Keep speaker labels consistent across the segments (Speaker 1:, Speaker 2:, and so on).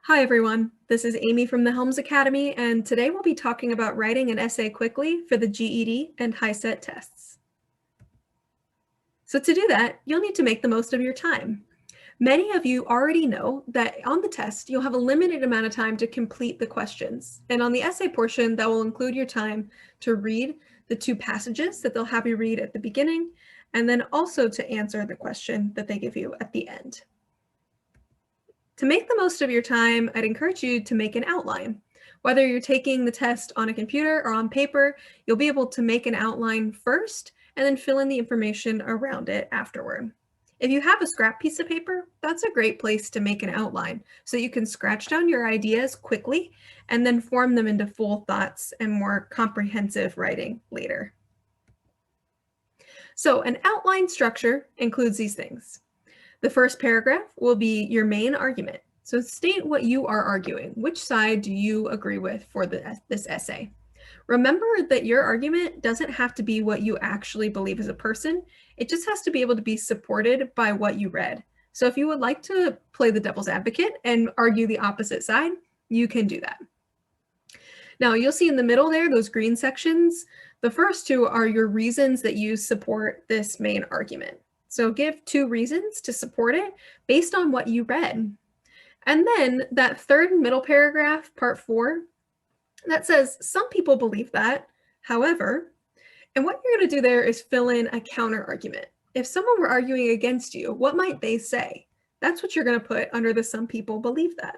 Speaker 1: Hi everyone, this is Amy from the Helms Academy, and today we'll be talking about writing an essay quickly for the GED and HiSET tests. So to do that, you'll need to make the most of your time. Many of you already know that on the test, you'll have a limited amount of time to complete the questions. And on the essay portion, that will include your time to read the two passages that they'll have you read at the beginning, and then also to answer the question that they give you at the end. To make the most of your time, I'd encourage you to make an outline. Whether you're taking the test on a computer or on paper, you'll be able to make an outline first and then fill in the information around it afterward. If you have a scrap piece of paper, that's a great place to make an outline so you can scratch down your ideas quickly and then form them into full thoughts and more comprehensive writing later. So an outline structure includes these things. The first paragraph will be your main argument. So state what you are arguing. Which side do you agree with for this essay? Remember that your argument doesn't have to be what you actually believe as a person. It just has to be able to be supported by what you read. So if you would like to play the devil's advocate and argue the opposite side, you can do that. Now you'll see in the middle there, those green sections. The first two are your reasons that you support this main argument. So give two reasons to support it based on what you read. And then that third middle paragraph, part 4, that says some people believe that, however, and what you're going to do there is fill in a counter argument. If someone were arguing against you, what might they say? That's what you're going to put under the some people believe that.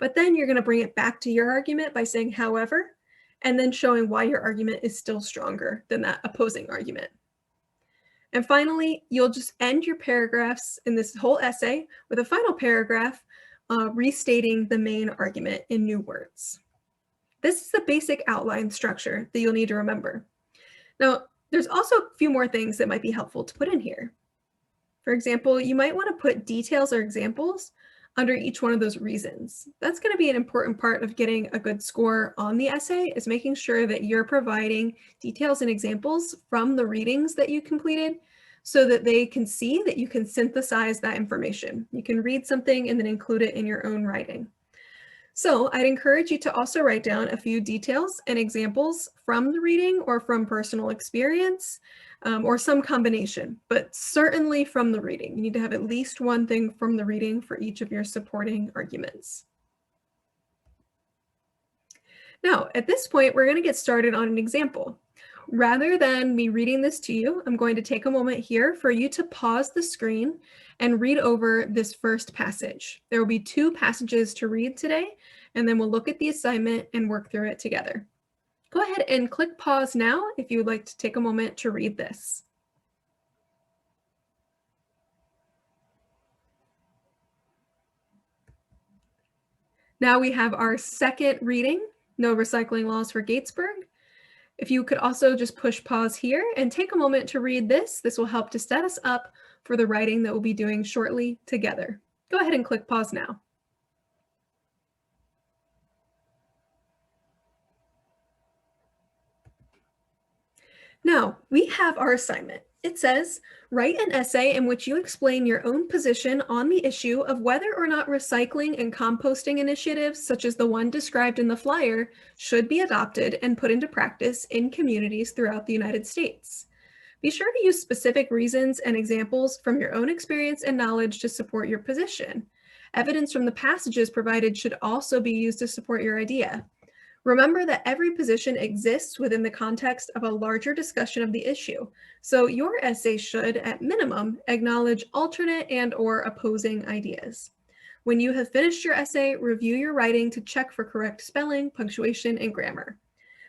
Speaker 1: But then you're going to bring it back to your argument by saying however, and then showing why your argument is still stronger than that opposing argument. And finally, you'll just end your paragraphs in this whole essay with a final paragraph restating the main argument in new words. This is the basic outline structure that you'll need to remember. Now, there's also a few more things that might be helpful to put in here. For example, you might want to put details or examples under each one of those reasons. That's going to be an important part of getting a good score on the essay, is making sure that you're providing details and examples from the readings that you completed so that they can see that you can synthesize that information. You can read something and then include it in your own writing. So I'd encourage you to also write down a few details and examples from the reading or from personal experience, or some combination, but certainly from the reading. You need to have at least one thing from the reading for each of your supporting arguments. Now, at this point, we're going to get started on an example. Rather than me reading this to you, I'm going to take a moment here for you to pause the screen and read over this first passage. There will be 2 passages to read today, and then we'll look at the assignment and work through it together. Go ahead and click pause now if you would like to take a moment to read this. Now we have our second reading, No Recycling Laws for Gatesburg. If you could also just push pause here and take a moment to read this, this will help to set us up for the writing that we'll be doing shortly together. Go ahead and click pause now. Now, we have our assignment. It says, write an essay in which you explain your own position on the issue of whether or not recycling and composting initiatives, such as the one described in the flyer, should be adopted and put into practice in communities throughout the United States. Be sure to use specific reasons and examples from your own experience and knowledge to support your position. Evidence from the passages provided should also be used to support your idea. Remember that every position exists within the context of a larger discussion of the issue, so your essay should, at minimum, acknowledge alternate and/or opposing ideas. When you have finished your essay, review your writing to check for correct spelling, punctuation, and grammar.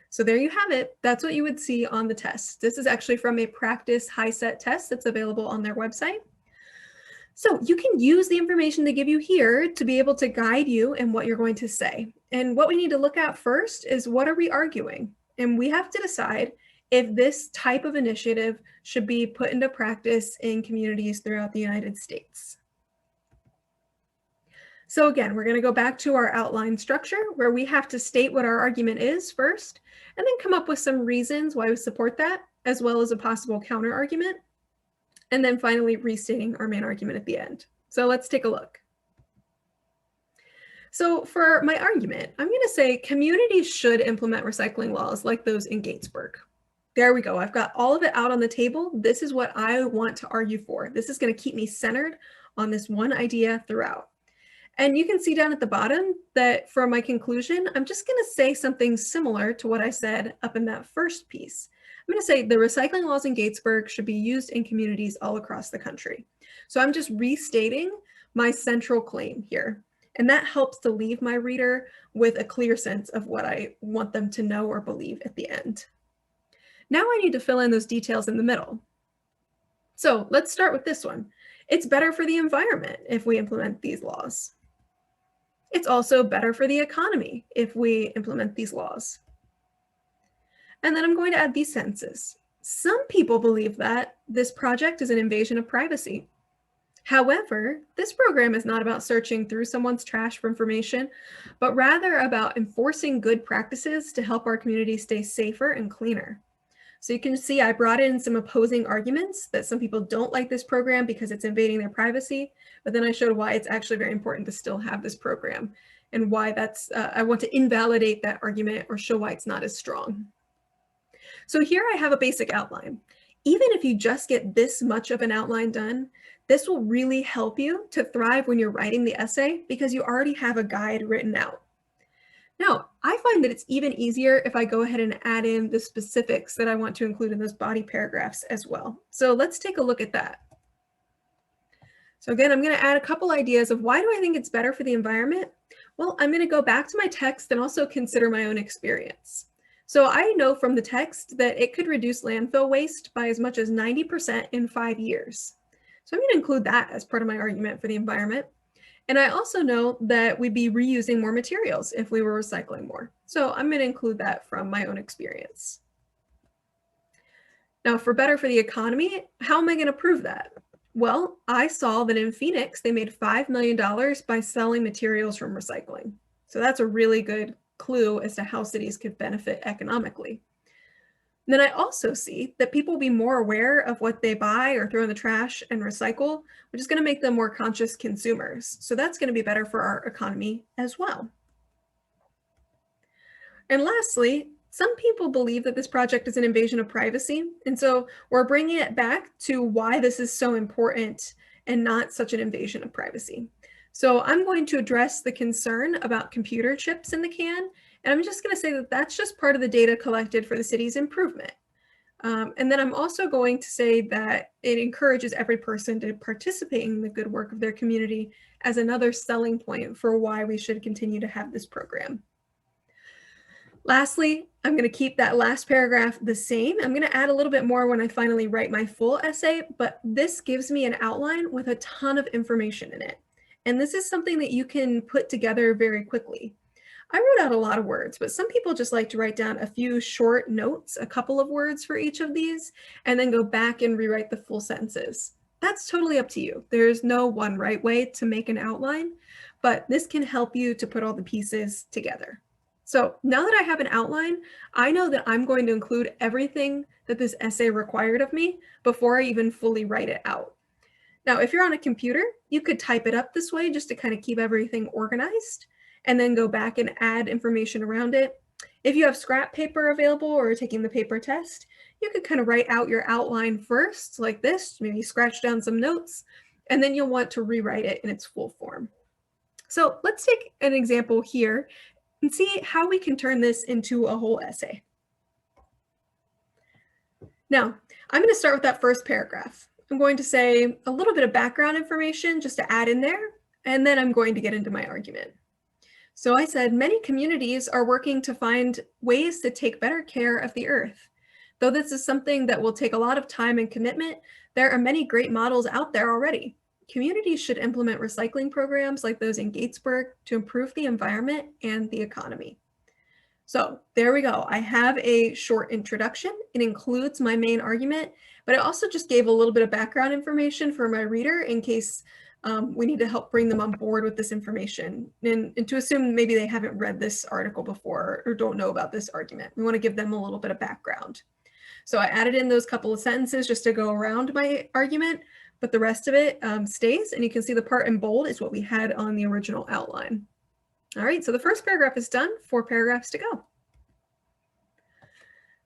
Speaker 1: So there you have it. That's what you would see on the test. This is actually from a practice HiSET test that's available on their website. So you can use the information they give you here to be able to guide you in what you're going to say. And what we need to look at first is, what are we arguing? And we have to decide if this type of initiative should be put into practice in communities throughout the United States. So again, we're going to go back to our outline structure where we have to state what our argument is first, and then come up with some reasons why we support that, as well as a possible counter argument. And then finally restating our main argument at the end. So let's take a look. So for my argument, I'm going to say communities should implement recycling laws like those in Gatesburg. There we go. I've got all of it out on the table. This is what I want to argue for. This is going to keep me centered on this one idea throughout. And you can see down at the bottom that for my conclusion, I'm just going to say something similar to what I said up in that first piece. I'm going to say the recycling laws in Gatesburg should be used in communities all across the country. So I'm just restating my central claim here. And that helps to leave my reader with a clear sense of what I want them to know or believe at the end. Now I need to fill in those details in the middle. So let's start with this one. It's better for the environment if we implement these laws. It's also better for the economy if we implement these laws. And then I'm going to add these sentences. Some people believe that this project is an invasion of privacy. However, this program is not about searching through someone's trash for information, but rather about enforcing good practices to help our community stay safer and cleaner. So you can see I brought in some opposing arguments that some people don't like this program because it's invading their privacy, but then I showed why it's actually very important to still have this program and why that's, I want to invalidate that argument or show why it's not as strong. So here I have a basic outline. Even if you just get this much of an outline done, this will really help you to thrive when you're writing the essay because you already have a guide written out. Now, I find that it's even easier if I go ahead and add in the specifics that I want to include in those body paragraphs as well. So let's take a look at that. So again, I'm going to add a couple ideas of why do I think it's better for the environment? Well, I'm going to go back to my text and also consider my own experience. So I know from the text that it could reduce landfill waste by as much as 90% in 5 years. So I'm going to include that as part of my argument for the environment. And I also know that we'd be reusing more materials if we were recycling more. So I'm going to include that from my own experience. Now, for better for the economy, how am I going to prove that? Well, I saw that in Phoenix, they made $5 million by selling materials from recycling. So that's a really good clue as to how cities could benefit economically. And then I also see that people will be more aware of what they buy or throw in the trash and recycle, which is going to make them more conscious consumers. So that's going to be better for our economy as well. And lastly, some people believe that this project is an invasion of privacy. And so we're bringing it back to why this is so important and not such an invasion of privacy. So I'm going to address the concern about computer chips in the can. And I'm just going to say that that's just part of the data collected for the city's improvement. And then I'm also going to say that it encourages every person to participate in the good work of their community as another selling point for why we should continue to have this program. Lastly, I'm going to keep that last paragraph the same. I'm going to add a little bit more when I finally write my full essay, but this gives me an outline with a ton of information in it. And this is something that you can put together very quickly. I wrote out a lot of words, but some people just like to write down a few short notes, a couple of words for each of these, and then go back and rewrite the full sentences. That's totally up to you. There's no one right way to make an outline, but this can help you to put all the pieces together. So now that I have an outline, I know that I'm going to include everything that this essay required of me before I even fully write it out. Now, if you're on a computer, you could type it up this way just to kind of keep everything organized and then go back and add information around it. If you have scrap paper available or taking the paper test, you could kind of write out your outline first like this, maybe scratch down some notes, and then you'll want to rewrite it in its full form. So let's take an example here and see how we can turn this into a whole essay. Now, I'm going to start with that first paragraph. I'm going to say a little bit of background information just to add in there, and then I'm going to get into my argument. So I said, many communities are working to find ways to take better care of the earth. Though this is something that will take a lot of time and commitment, there are many great models out there already. Communities should implement recycling programs like those in Gatesburg to improve the environment and the economy. So there we go. I have a short introduction. It includes my main argument, but I also just gave a little bit of background information for my reader in case we need to help bring them on board with this information and to assume maybe they haven't read this article before or don't know about this argument. We want to give them a little bit of background. So I added in those couple of sentences just to go around my argument, but the rest of it stays, and you can see the part in bold is what we had on the original outline. All right, so the first paragraph is done, 4 paragraphs to go.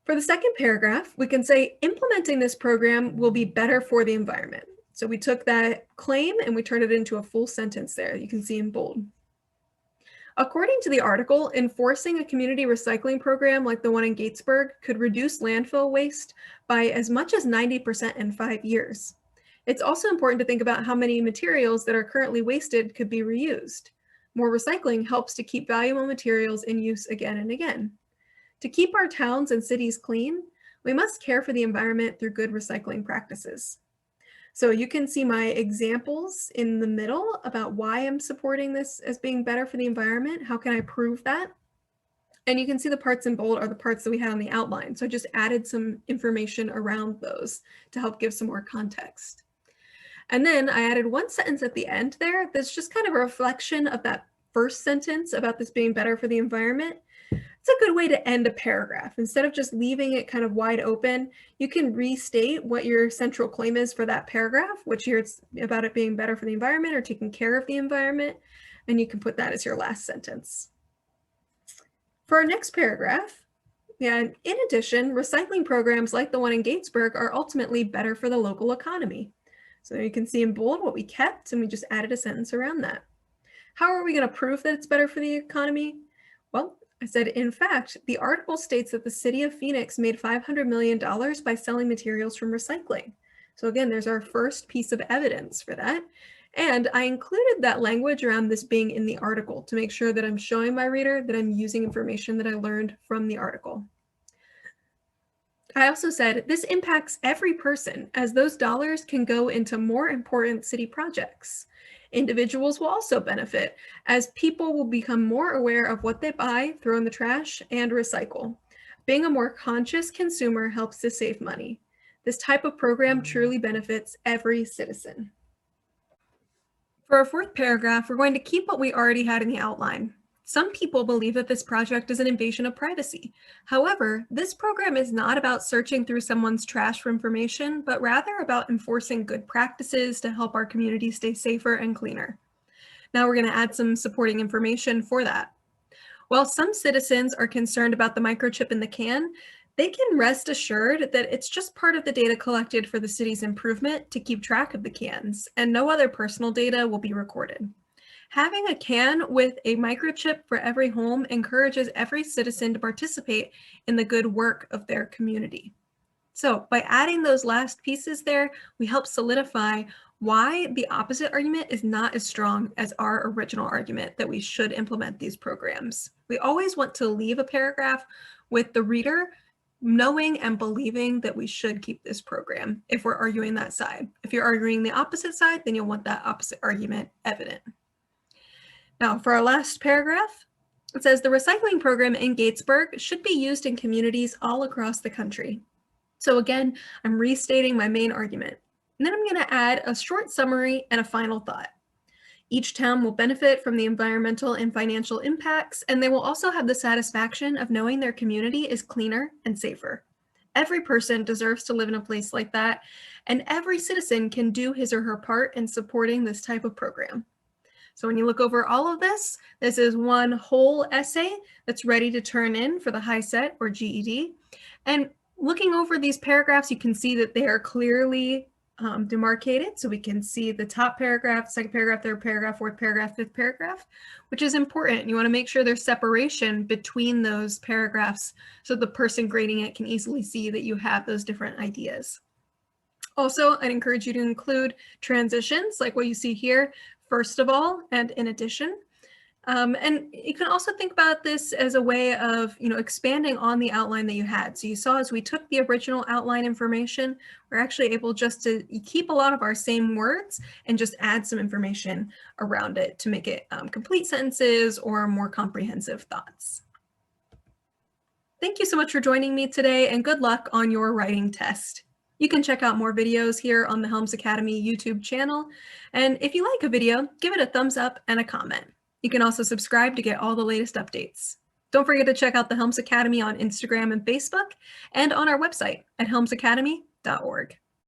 Speaker 1: For the second paragraph, we can say implementing this program will be better for the environment. So we took that claim and we turned it into a full sentence there. You can see in bold. According to the article, enforcing a community recycling program like the one in Gatesburg could reduce landfill waste by as much as 90% in 5 years. It's also important to think about how many materials that are currently wasted could be reused. More recycling helps to keep valuable materials in use again and again. To keep our towns and cities clean, we must care for the environment through good recycling practices. So you can see my examples in the middle about why I'm supporting this as being better for the environment. How can I prove that? And you can see the parts in bold are the parts that we had on the outline. So I just added some information around those to help give some more context. And then I added one sentence at the end there that's just kind of a reflection of that first sentence about this being better for the environment. It's a good way to end a paragraph. Instead of just leaving it kind of wide open, you can restate what your central claim is for that paragraph, which here it's about it being better for the environment or taking care of the environment, and you can put that as your last sentence. For our next paragraph, in addition, recycling programs like the one in Gatesburg are ultimately better for the local economy. So you can see in bold what we kept, and we just added a sentence around that. How are we going to prove that it's better for the economy? Well, I said, in fact, the article states that the city of Phoenix made $500 million by selling materials from recycling. So again, there's our first piece of evidence for that. And I included that language around this being in the article to make sure that I'm showing my reader that I'm using information that I learned from the article. I also said this impacts every person as those dollars can go into more important city projects. Individuals will also benefit as people will become more aware of what they buy, throw in the trash, and recycle. Being a more conscious consumer helps to save money. This type of program truly benefits every citizen. For our fourth paragraph, we're going to keep what we already had in the outline. Some people believe that this project is an invasion of privacy. However, this program is not about searching through someone's trash for information, but rather about enforcing good practices to help our community stay safer and cleaner. Now we're going to add some supporting information for that. While some citizens are concerned about the microchip in the can, they can rest assured that it's just part of the data collected for the city's improvement to keep track of the cans, and no other personal data will be recorded. Having a can with a microchip for every home encourages every citizen to participate in the good work of their community. So by adding those last pieces there, we help solidify why the opposite argument is not as strong as our original argument that we should implement these programs. We always want to leave a paragraph with the reader knowing and believing that we should keep this program if we're arguing that side. If you're arguing the opposite side, then you'll want that opposite argument evident. Now, for our last paragraph, it says the recycling program in Gatesburg should be used in communities all across the country. So again, I'm restating my main argument. And then I'm going to add a short summary and a final thought. Each town will benefit from the environmental and financial impacts, and they will also have the satisfaction of knowing their community is cleaner and safer. Every person deserves to live in a place like that, and every citizen can do his or her part in supporting this type of program. So when you look over all of this, this is one whole essay that's ready to turn in for the HiSET or GED. And looking over these paragraphs, you can see that they are clearly demarcated. So we can see the top paragraph, second paragraph, third paragraph, fourth paragraph, fifth paragraph, which is important. You want to make sure there's separation between those paragraphs so the person grading it can easily see that you have those different ideas. Also, I'd encourage you to include transitions like what you see here, first of all, and in addition. And you can also think about this as a way of, expanding on the outline that you had. So you saw as we took the original outline information, we're actually able just to keep a lot of our same words and just add some information around it to make it complete sentences or more comprehensive thoughts. Thank you so much for joining me today, and good luck on your writing test. You can check out more videos here on the Helms Academy YouTube channel. And if you like a video, give it a thumbs up and a comment. You can also subscribe to get all the latest updates. Don't forget to check out the Helms Academy on Instagram and Facebook, and on our website at helmsacademy.org.